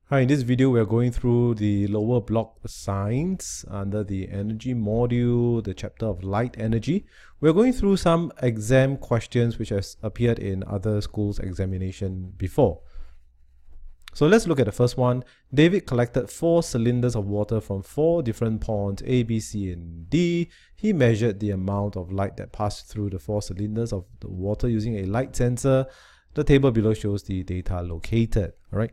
Hi, in this video, we are going through the lower block science under the energy module, the chapter of light energy. We're going through some exam questions which has appeared in other schools' examination before. So let's look at the first one. David collected 4 cylinders of water from 4 different ponds, A, B, C, and D. He measured the amount of light that passed through the 4 cylinders of the water using a light sensor. The table below shows the data located. All right.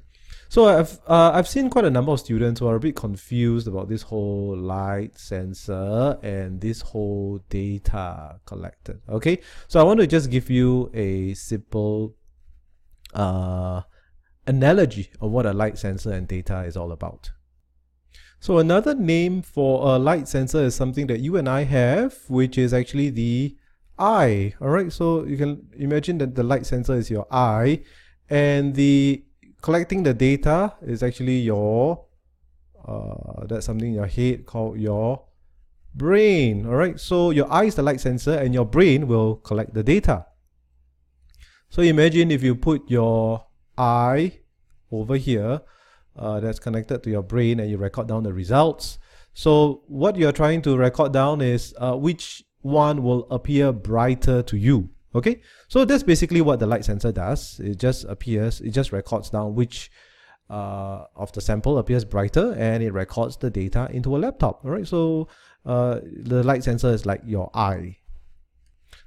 So I've seen quite a number of students who are a bit confused about this whole light sensor and this whole data collected. Okay, so I want to just give you a simple analogy of what a light sensor and data is all about. So another name for a light sensor is something that you and I have, which is actually the eye. All right, so you can imagine that the light sensor is your eye, and the collecting the data is actually your that's something in your head called your brain. All right, so your eye is the light sensor and your brain will collect the data. So imagine if you put your eye over here that's connected to your brain and you record down the results. So what you're trying to record down is which one will appear brighter to you. Okay, so that's basically what the light sensor does. It just records down which of the sample appears brighter, and it records the data into a laptop. All right, so the light sensor is like your eye.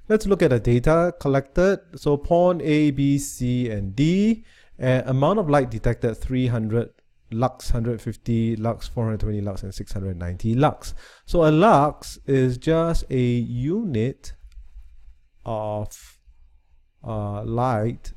Let's look at the data collected. So pond A, B, C, and D. Amount of light detected 300 lux, 150 lux, 420 lux, and 690 lux. So a lux is just a unit of light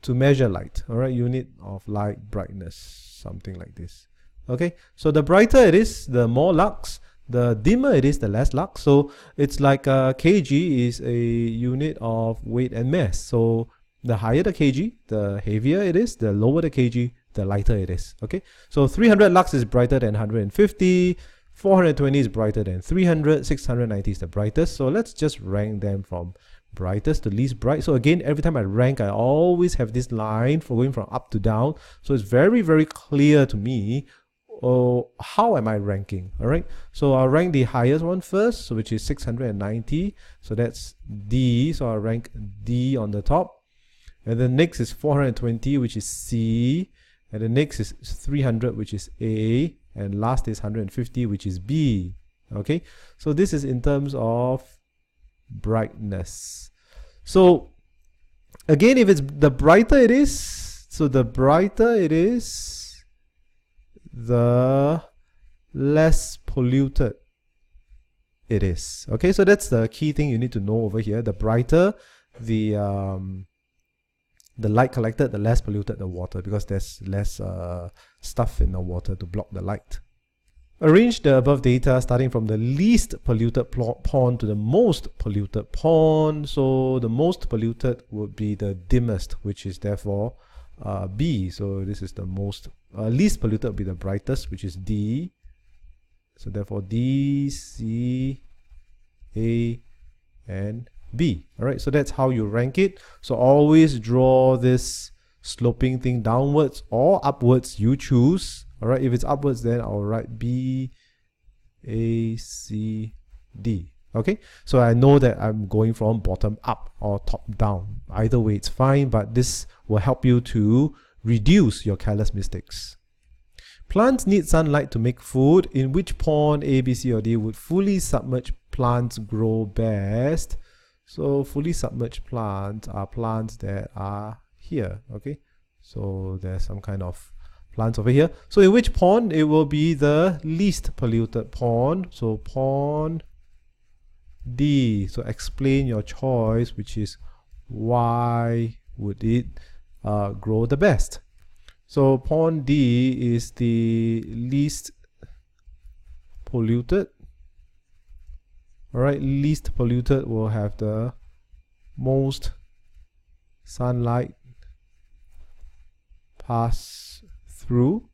to measure light. All right, unit of light brightness, something like this. Okay, so the brighter it is, the more lux. The dimmer it is, the less lux. So it's like kg is a unit of weight and mass. So the higher the kg, the heavier it is. The lower the kg, the lighter it is. Okay, so 300 lux is brighter than 150. 420 is brighter than 300, 690 is the brightest. So let's just rank them from brightest to least bright. So again, every time I rank, I always have this line for going from up to down. So it's very, very clear to me, how am I ranking? All right, so I'll rank the highest one first, so which is 690. So that's D. So I'll rank D on the top. And then next is 420, which is C. And the next is 300, which is A. And last is 150, which is B. Okay, so this is in terms of brightness. So again, if it's the brighter it is, so the brighter it is, the less polluted it is. Okay, so that's the key thing you need to know over here. The brighter the light collected, the less polluted the water, because there's less stuff in the water to block the light. Arrange the above data starting from the least polluted pond to the most polluted pond. So the most polluted would be the dimmest, which is therefore B. So this is the most least polluted would be the brightest, which is D. So therefore D, C, A, and B. All right, so that's how you rank it. So always draw this sloping thing downwards or upwards, you choose. All right, if it's upwards, then I'll write B, A, C, D. Okay, so I know that I'm going from bottom up or top down. Either way, it's fine, but this will help you to reduce your careless mistakes. Plants need sunlight to make food. In which pond, A, B, C, or D, would fully submerged plants grow best? So fully submerged plants are plants that are here. Okay, so there's some kind of plants over here. So in which pond? It will be the least polluted pond. So pond D. So explain your choice, which is why would it grow the best. So pond D is the least polluted. All right, least polluted will have the most sunlight pass through.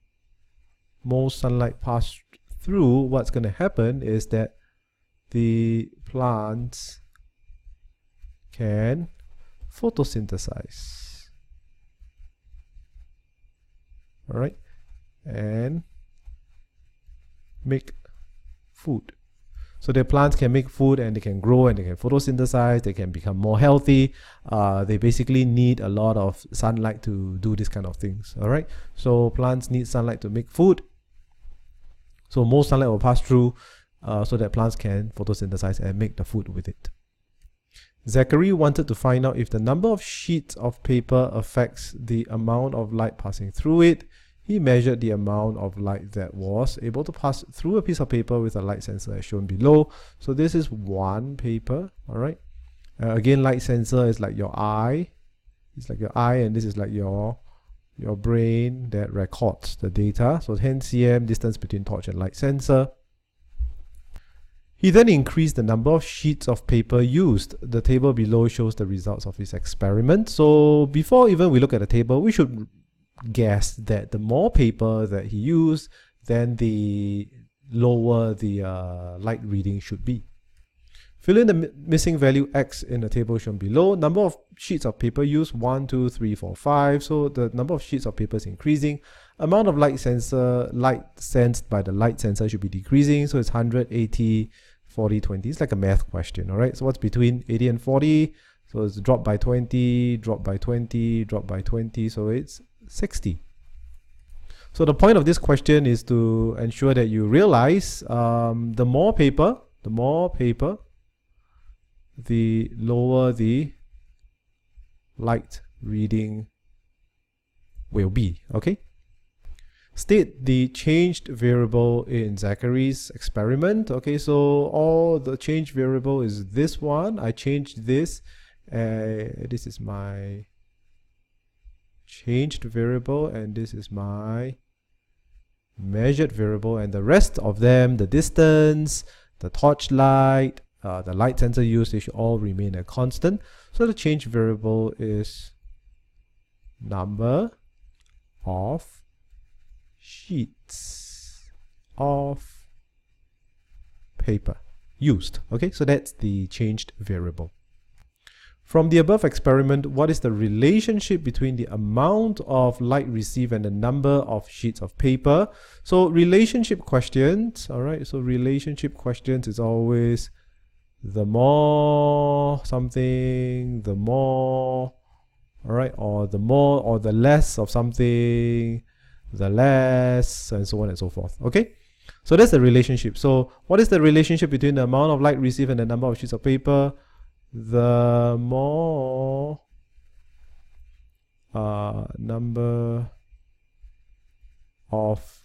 Most sunlight pass through, what's going to happen is that the plants can photosynthesize. All right, and make food. So their plants can make food and they can grow and they can photosynthesize, they can become more healthy. They basically need a lot of sunlight to do this kind of things. All right. So plants need sunlight to make food. So most sunlight will pass through so that plants can photosynthesize and make the food with it. Zachary wanted to find out if the number of sheets of paper affects the amount of light passing through it. He measured the amount of light that was able to pass through a piece of paper with a light sensor as shown below. So this is one paper, all right? Again, light sensor is like your eye. It's like your eye, and this is like your brain that records the data. So 10 cm distance between torch and light sensor. He then increased the number of sheets of paper used. The table below shows the results of his experiment. So before even we look at the table, we should guess that the more paper that he used, then the lower the light reading should be. Fill in the missing value x in the table shown below. Number of sheets of paper used, 1, 2, 3, 4, 5. So the number of sheets of paper is increasing. Amount of light sensed by the light sensor should be decreasing. So it's 100, 80, 40, 20. It's like a math question, all right? So what's between 80 and 40? So it's drop by 20, drop by 20, drop by 20. So it's 60. So the point of this question is to ensure that you realize the more paper, the lower the light reading will be, okay? State the changed variable in Zachary's experiment. Okay, so all the changed variable is this one. I changed this. This is my changed variable, and this is my measured variable, and the rest of them, the distance, the torch light, the light sensor used, they should all remain a constant. So the changed variable is number of sheets of paper used. Okay, so that's the changed variable. From the above experiment, what is the relationship between the amount of light received and the number of sheets of paper? So relationship questions, all right, so relationship questions is always the more something, the more, all right, or the more or the less of something, the less, and so on and so forth. Okay, so that's the relationship. So what is the relationship between the amount of light received and the number of sheets of paper? The more number of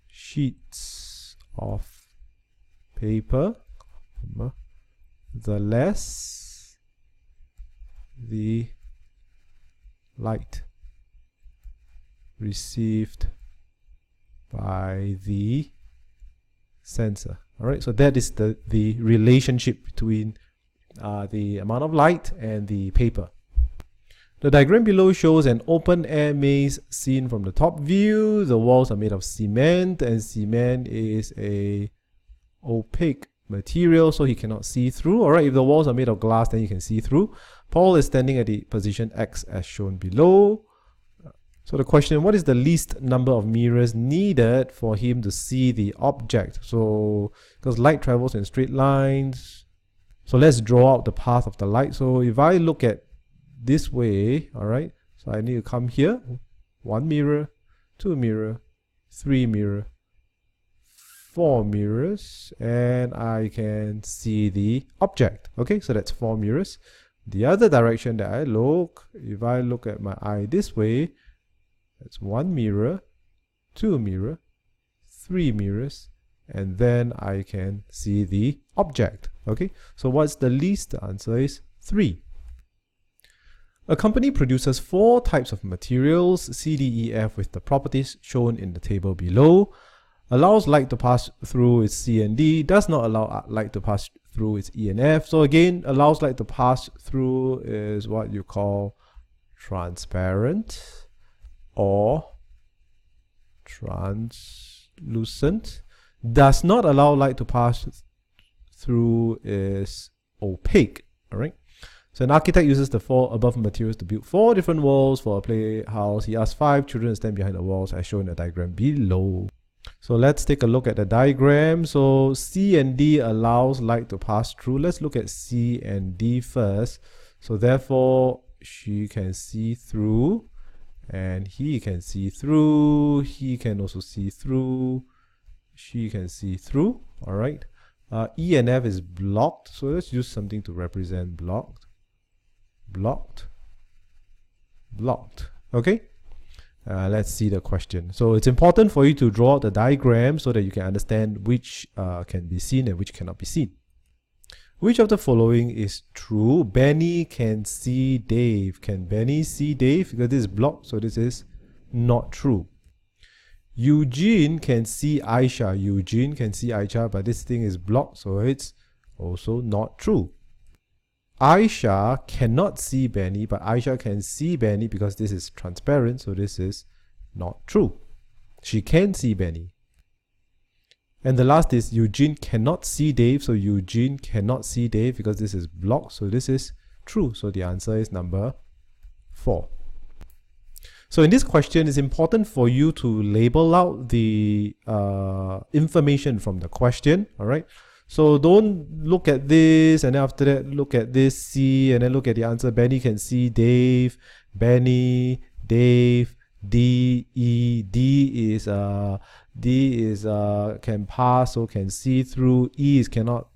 sheets of paper, the less the light received by the sensor. All right, so that is the relationship between the amount of light and the paper. The diagram below shows an open air maze seen from the top view. The walls are made of cement, and cement is a opaque material, so he cannot see through. All right, if the walls are made of glass, then you can see through. Paul is standing at the position X as shown below. So the question, what is the least number of mirrors needed for him to see the object? So because light travels in straight lines, so let's draw out the path of the light. So if I look at this way, all right, so I need to come here, 1 mirror, 2 mirror, 3 mirror, 4 mirrors, and I can see the object. Okay, so that's 4 mirrors. The other direction that I look, if I look at my eye this way, that's 1 mirror, 2 mirror, 3 mirrors, and then I can see the object. Okay, so what's the least? The answer is 3. A company produces 4 types of materials, C, D, E, F, with the properties shown in the table below. Allows light to pass through its C and D, does not allow light to pass through its E and F. So again, allows light to pass through is what you call transparent or translucent. Does not allow light to pass through is opaque. All right. So an architect uses the 4 above materials to build 4 different walls for a playhouse. He asks 5 children to stand behind the walls as shown in the diagram below. So let's take a look at the diagram. So C and D allows light to pass through. Let's look at C and D first. So therefore, she can see through, and he can see through. He can also see through. She can see through. All right. E and F is blocked. So let's use something to represent blocked. Blocked. Blocked. Okay. Let's see the question. So it's important for you to draw out the diagram so that you can understand which can be seen and which cannot be seen. Which of the following is true? Benny can see Dave. Can Benny see Dave? Because this is blocked, so this is not true. Eugene can see Aisha. Eugene can see Aisha, but this thing is blocked, so it's also not true. Aisha cannot see Benny, but Aisha can see Benny because this is transparent, so this is not true. She can see Benny. And the last is Eugene cannot see Dave, so Eugene cannot see Dave because this is blocked, so this is true. So the answer is number 4. So in this question, it's important for you to label out the information from the question, all right? So don't look at this and then after that look at this C and then look at the answer. Benny can see Dave, Benny, Dave, D, E. D is can pass, so can see through. E is cannot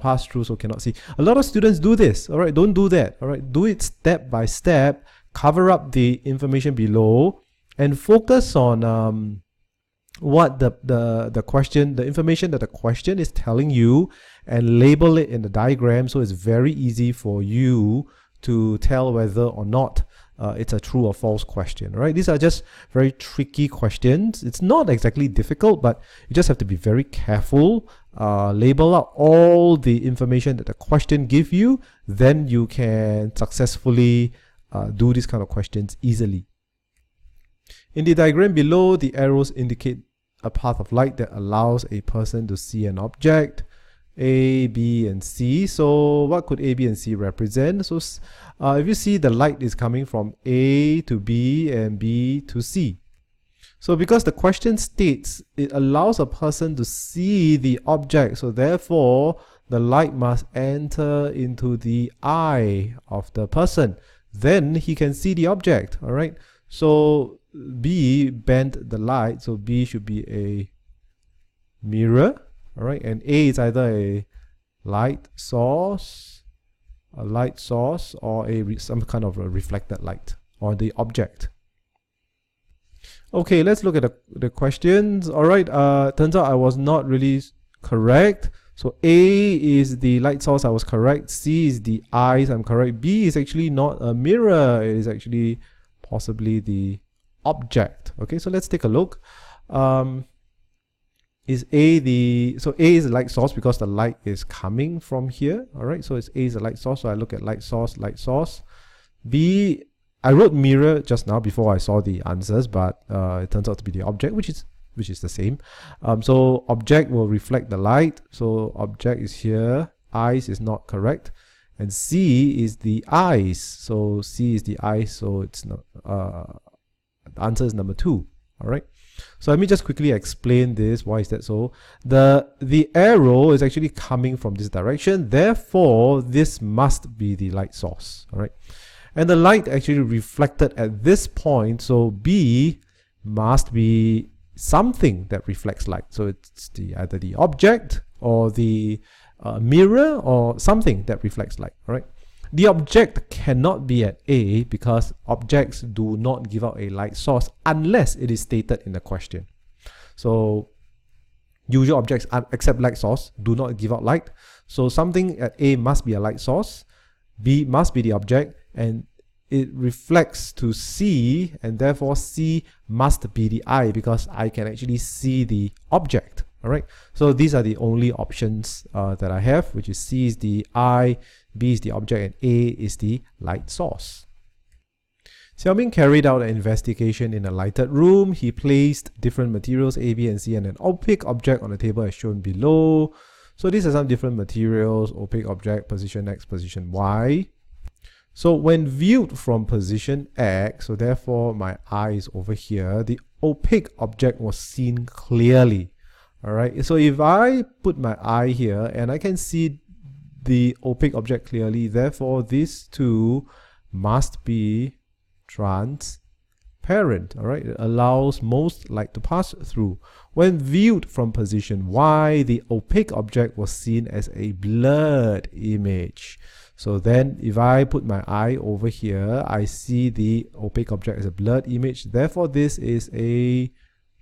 pass through, so cannot see. A lot of students do this. All right, don't do that. All right, do it step by step. Cover up the information below and focus on what the question, the information that the question is telling you, and label it in the diagram so it's very easy for you to tell whether or not it's a true or false question, right? These are just very tricky questions. It's not exactly difficult, but you just have to be very careful. Label out all the information that the question gives you, then you can successfully do these kind of questions easily. In the diagram below, the arrows indicate a path of light that allows a person to see an object. A, B, and C. So what could A, B, and C represent? So if you see, the light is coming from A to B and B to C. So because the question states it allows a person to see the object, so therefore the light must enter into the eye of the person. Then he can see the object, all right? So B bent the light, so B should be a mirror. All right, and A is either a light source, or some kind of a reflected light, or the object. Okay, let's look at the questions. All right, turns out I was not really correct. So A is the light source, I was correct. C is the eyes, I'm correct. B is actually not a mirror, it is actually possibly the object. Okay, so let's take a look. Is A so A is the light source because the light is coming from here. All right, so it's A is the light source, so I look at light source, light source. B, I wrote mirror just now before I saw the answers, but it turns out to be the object, which is the same. So object will reflect the light, so object is here. Eyes is not correct, and C is the eyes, so C is the eyes, so it's not. The answer is number 2. All right. So let me just quickly explain this. Why is that so? The arrow is actually coming from this direction. Therefore, this must be the light source. All right. And the light actually reflected at this point. So B must be something that reflects light. So it's either the object or the mirror or something that reflects light. All right. The object cannot be at A because objects do not give out a light source unless it is stated in the question. So usual objects except light source do not give out light. So something at A must be a light source, B must be the object, and it reflects to C, and therefore C must be the eye because I can actually see the object. All right, so these are the only options that I have, which is C is the eye, B is the object, and A is the light source. Xiaoming carried out an investigation in a lighted room. He placed different materials A, B, and C and an opaque object on the table as shown below. So these are some different materials: opaque object, position X, position Y. So when viewed from position X, so therefore my eye is over here, the opaque object was seen clearly. All right, so if I put my eye here and I can see the opaque object clearly, therefore this too must be transparent. All right, it allows most light to pass through. When viewed from position Y, the opaque object was seen as a blurred image. So then if I put my eye over here, I see the opaque object as a blurred image. Therefore, this is a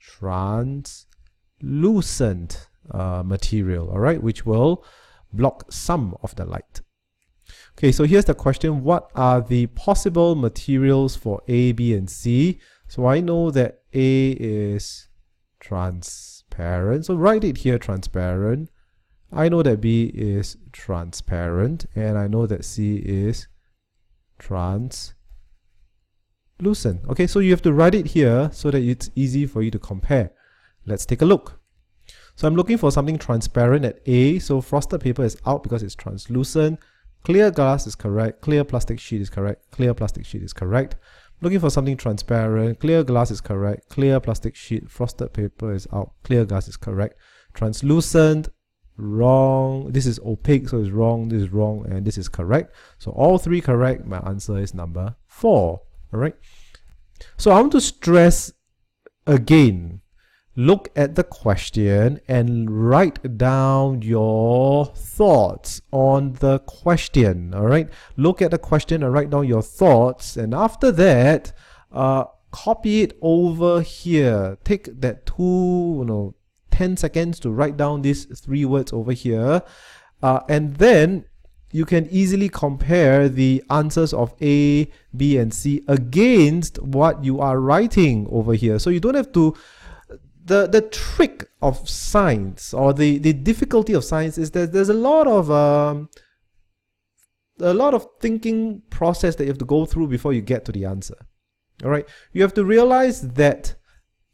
translucent material, all right, which will block some of the light. Okay, so here's the question: what are the possible materials for A, B, and C? So I know that A is transparent, so write it here, transparent. I know that B is transparent, and I know that C is translucent. Okay, so you have to write it here so that it's easy for you to compare. Let's take a look. So I'm looking for something transparent at A, so frosted paper is out because it's translucent. Clear glass is correct, clear plastic sheet is correct, clear plastic sheet is correct. Looking for something transparent, clear glass is correct, clear plastic sheet, frosted paper is out, clear glass is correct. Translucent, wrong, this is opaque, so it's wrong, this is wrong, and this is correct. So all three correct. My answer is number 4. All right, so I want to stress again, look at the question and write down your thoughts on the question. All right, look at the question and write down your thoughts, and after that copy it over here. Take that 10 seconds to write down these 3 words over here, and then you can easily compare the answers of A, B, and C against what you are writing over here. So you don't have to, the trick of science, or the difficulty of science, is that there's a lot of thinking process that you have to go through before you get to the answer. All right, you have to realize that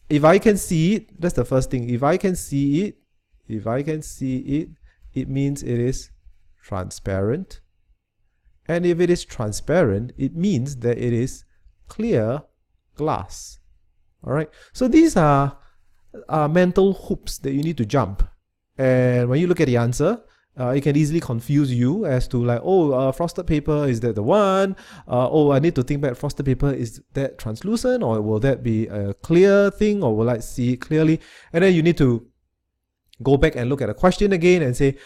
if I can see it, that's the first thing. If I can see it, it means it is transparent. And if it is transparent, it means that it is clear glass. All right, so these are mental hoops that you need to jump. And when you look at the answer, it can easily confuse you as to like, frosted paper, is that the one? I need to think back, frosted paper, is that translucent, or will that be a clear thing, or will I see it clearly? And then you need to go back and look at the question again and say,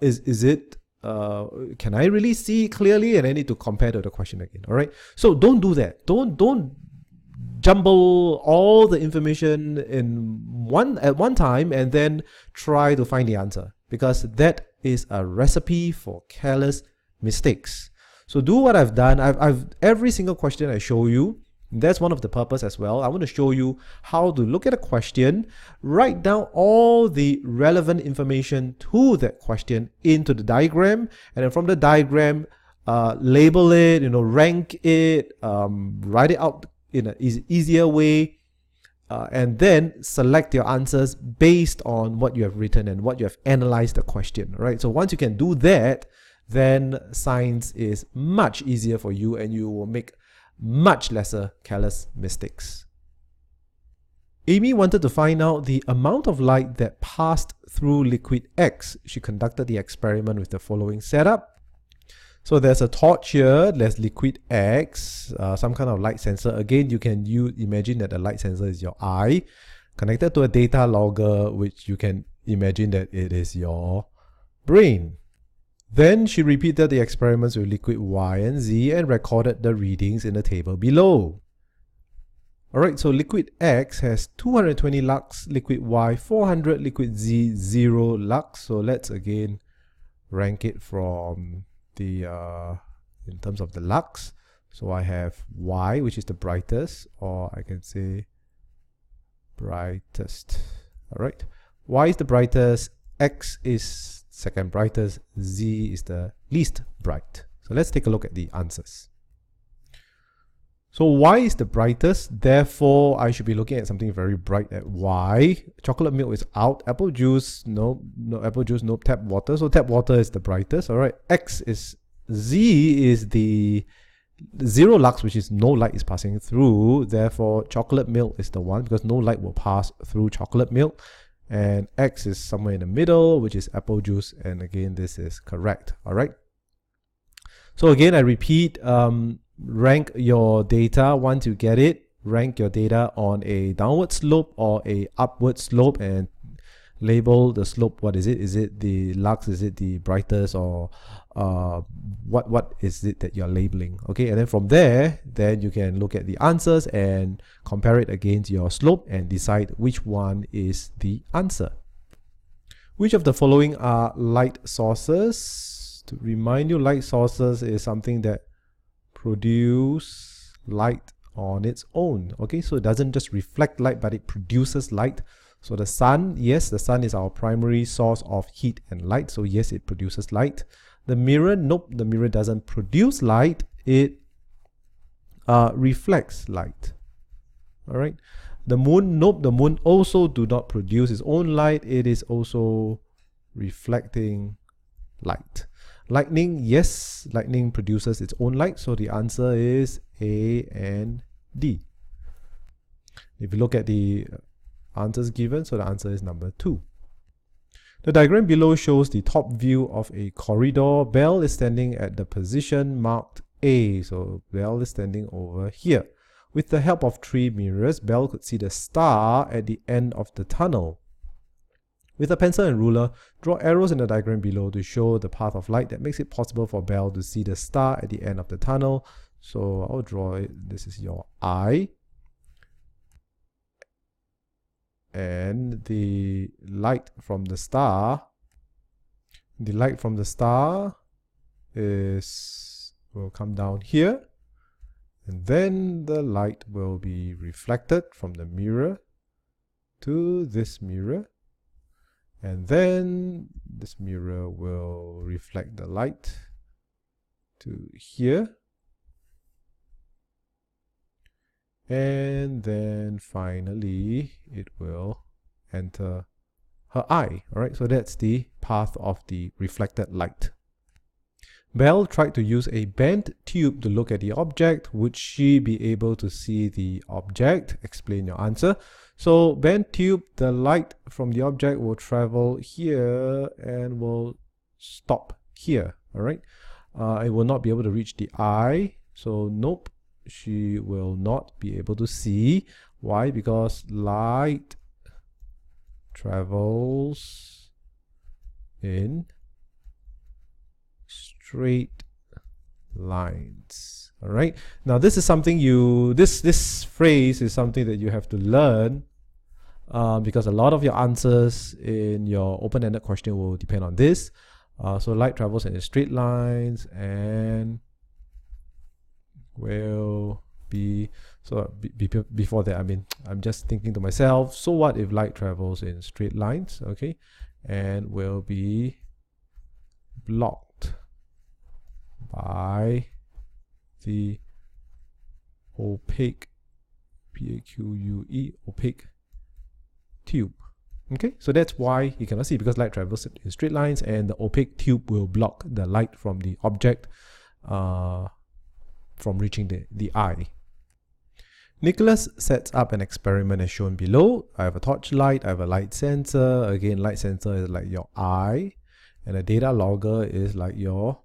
is it, can I really see it clearly? And I need to compare to the question again. All right, so don't do that. Don't jumble all the information at one time and then try to find the answer, because that is a recipe for careless mistakes. So do what I've done. I've every single question I show you, that's one of the purpose as well. I want to show you how to look at a question, write down all the relevant information to that question into the diagram, and then from the diagram, label it, rank it, write it out in an easier way, and then select your answers based on what you have written and what you have analyzed the question, right? So once you can do that, then science is much easier for you and you will make much lesser careless mistakes. Amy wanted to find out the amount of light that passed through liquid X. She conducted the experiment with the following setup. So there's a torch here, there's liquid X, some kind of light sensor. Again, you can imagine that the light sensor is your eye, connected to a data logger, which you can imagine that it is your brain. Then she repeated the experiments with liquid Y and Z and recorded the readings in the table below. Alright, so liquid X has 220 lux, liquid Y 400, liquid Z 0 lux. So let's again rank it from the in terms of the lux. So I have Y, which is the brightest, or I can say brightest. All right, Y is the brightest, X is second brightest, Z is the least bright. So let's take a look at the answers. So Y is the brightest, therefore I should be looking at something very bright at Y. Chocolate milk is out. Apple juice, no apple juice, no tap water. So tap water is the brightest. All right. Z is the 0 lux, which is no light is passing through. Therefore, chocolate milk is the one because no light will pass through chocolate milk. And X is somewhere in the middle, which is apple juice. And again, this is correct. All right. So again, I repeat, rank your data once you get it. Rank your data on a downward slope or a upward slope and label the slope. What is it? Is it the lux? Is it the brightest? Or what is it that you're labeling? Okay, and then from there, then you can look at the answers and compare it against your slope and decide which one is the answer. Which of the following are light sources? To remind you, light sources is something that produce light on its own. Okay, so it doesn't just reflect light, but it produces light. So the sun, yes, the sun is our primary source of heat and light. So yes, it produces light. The mirror, nope, the mirror doesn't produce light. It reflects light. All right. The moon, nope, the moon also do not produce its own light. It is also reflecting light. Lightning, yes, lightning produces its own light. So the answer is A and D. If you look at the answers given, so the answer is number 2. The diagram below shows the top view of a corridor. Belle is standing at the position marked A. So Belle is standing over here. With the help of 3 mirrors, Belle could see the star at the end of the tunnel. With a pencil and ruler, draw arrows in the diagram below to show the path of light that makes it possible for Belle to see the star at the end of the tunnel. So I'll draw it. This is your eye. And the light from the star will come down here, and then the light will be reflected from the mirror to this mirror, and then this mirror will reflect the light to here, and then finally it will enter her eye. All right, so that's the path of the reflected light. Belle tried to use a bent tube to look at the object. Would she be able to see the object? Explain your answer. So bent tube, the light from the object will travel here and will stop here. All right, it will not be able to reach the eye. So nope, she will not be able to see. Why? Because light travels in straight lines. All right. Now this is something this phrase is something that you have to learn because a lot of your answers in your open-ended question will depend on this. So light travels in straight lines and will be, so before that, I mean, I'm just thinking to myself, so what if light travels in straight lines? Okay, and will be blocked by the opaque, P-A-Q-U-E, opaque tube. Okay, so that's why you cannot see, because light travels in straight lines and the opaque tube will block the light from the object from reaching the eye. Nicholas sets up an experiment as shown below. I have a torchlight, I have a light sensor. Again, light sensor is like your eye, and a data logger is like your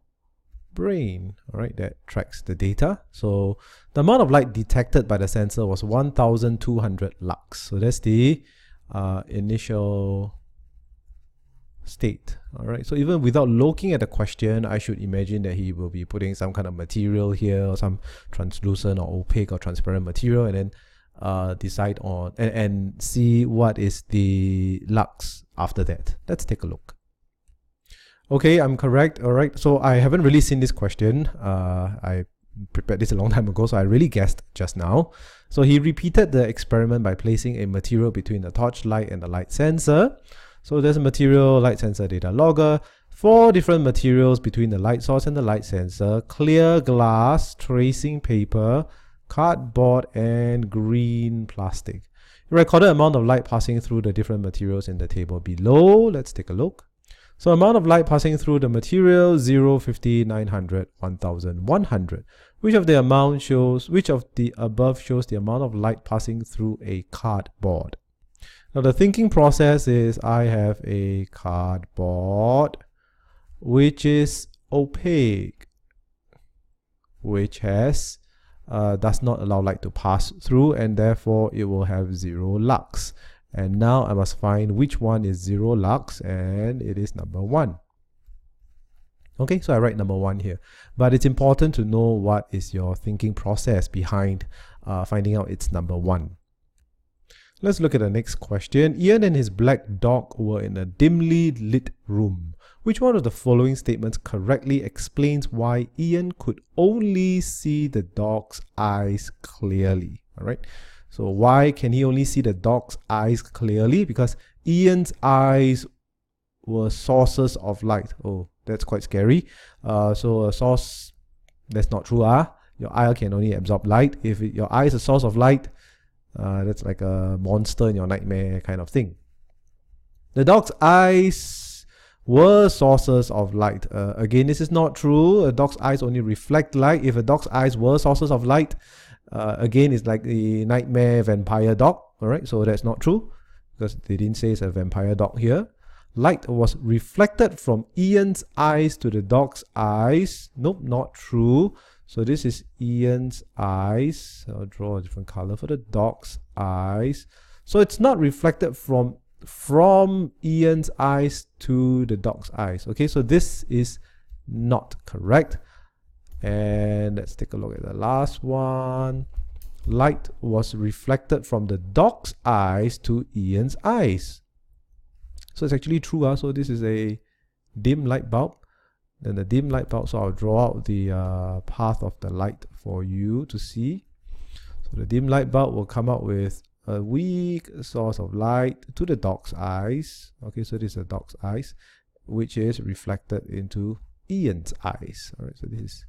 brain, all right, that tracks the data. So the amount of light detected by the sensor was 1200 lux. So that's the initial state. All right, so even without looking at the question, I should imagine that he will be putting some kind of material here, or some translucent or opaque or transparent material, and then decide on and see what is the lux after that. Let's take a look. Okay, I'm correct. All right, so I haven't really seen this question. I prepared this a long time ago, so I really guessed just now. So he repeated the experiment by placing a material between the torchlight and the light sensor. So there's a material, light sensor, data logger, 4 different materials between the light source and the light sensor, clear glass, tracing paper, cardboard and green plastic. Recorded amount of light passing through the different materials in the table below. Let's take a look. So amount of light passing through the material 0, 50, 900, 1100. Which of the above shows the amount of light passing through a cardboard? Now the thinking process is I have a cardboard which is opaque, which has does not allow light to pass through, and therefore it will have 0 lux. And now I must find which one is 0 lux, and it is number 1. Okay, so I write number 1 here. But it's important to know what is your thinking process behind finding out it's number 1. Let's look at the next question. Ian and his black dog were in a dimly lit room. Which one of the following statements correctly explains why Ian could only see the dog's eyes clearly? All right. So why can he only see the dog's eyes clearly? Because Ian's eyes were sources of light. Oh, that's quite scary. So a source, that's not true. Your eye can only absorb light. If your eye is a source of light, that's like a monster in your nightmare kind of thing. The dog's eyes were sources of light. Again, this is not true. A dog's eyes only reflect light. If a dog's eyes were sources of light, again, it's like the nightmare vampire dog. All right, so that's not true because they didn't say it's a vampire dog here. Light was reflected from Ian's eyes to the dog's eyes. Nope, not true. So this is Ian's eyes. I'll draw a different color for the dog's eyes. So it's not reflected from Ian's eyes to the dog's eyes. Okay, so this is not correct. And let's take a look at the last one. Light was reflected from the dog's eyes to Ian's eyes. So it's actually true. So this is a dim light bulb. Then the dim light bulb, so I'll draw out the path of the light for you to see. So the dim light bulb will come out with a weak source of light to the dog's eyes. Okay, so this is the dog's eyes, which is reflected into Ian's eyes. All right, so this is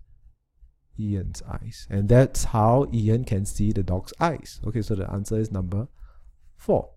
Ian's eyes. And that's how Ian can see the dog's eyes. Okay, so the answer is number 4.